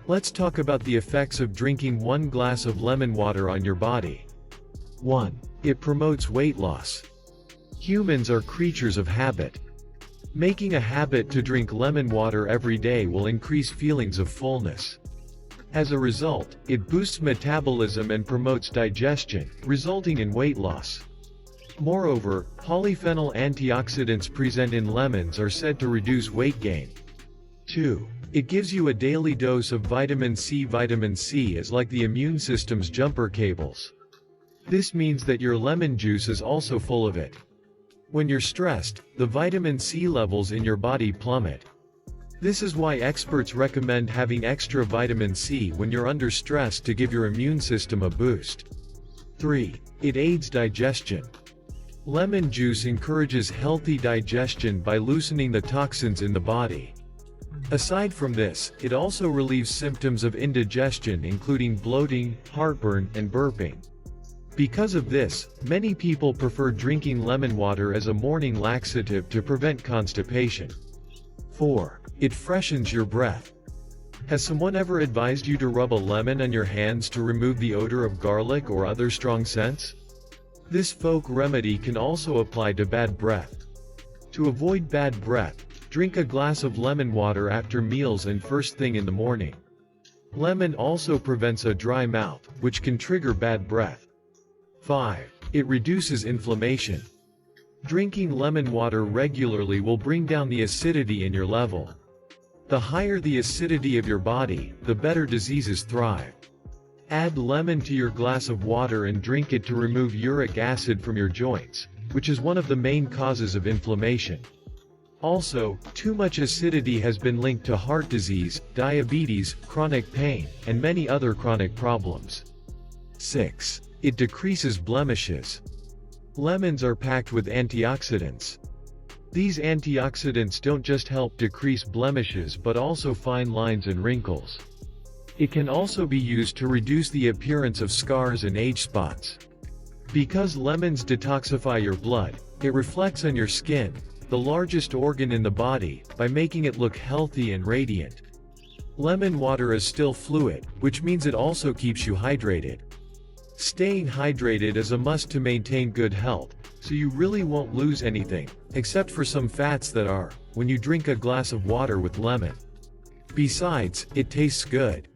Let's talk about the effects of drinking 1 glass of lemon water on your body. 1. It promotes weight loss. Humans are creatures of habit. Making a habit to drink lemon water every day will increase feelings of fullness. As a result, it boosts metabolism and promotes digestion, resulting in weight loss. Moreover, polyphenol antioxidants present in lemons are said to reduce weight gain. 2. It gives you a daily dose of vitamin C. Vitamin C is like the immune system's jumper cables. This means that your lemon juice is also full of it. When you're stressed, the vitamin C levels in your body plummet. This is why experts recommend having extra vitamin C when you're under stress to give your immune system a boost. 3. It aids digestion. Lemon juice encourages healthy digestion by loosening the toxins in the body. Aside from this, it also relieves symptoms of indigestion including bloating, heartburn, and burping. Because of this, many people prefer drinking lemon water as a morning laxative to prevent constipation. 4. It freshens your breath. Has someone ever advised you to rub a lemon on your hands to remove the odor of garlic or other strong scents? This folk remedy can also apply to bad breath. To avoid bad breath, drink a glass of lemon water after meals and first thing in the morning. Lemon also prevents a dry mouth, which can trigger bad breath. 5. It reduces inflammation. Drinking lemon water regularly will bring down the acidity in your level. The higher the acidity of your body, the better diseases thrive. Add lemon to your glass of water and drink it to remove uric acid from your joints, which is one of the main causes of inflammation. Also, too much acidity has been linked to heart disease, diabetes, chronic pain, and many other chronic problems. 6. It decreases blemishes. Lemons are packed with antioxidants. These antioxidants don't just help decrease blemishes but also fine lines and wrinkles. It can also be used to reduce the appearance of scars and age spots. Because lemons detoxify your blood, it reflects on your skin, the largest organ in the body, by making it look healthy and radiant. Lemon water is still fluid, which means it also keeps you hydrated. Staying hydrated is a must to maintain good health, so you really won't lose anything, except for some fats that are, when you drink a glass of water with lemon. Besides, it tastes good.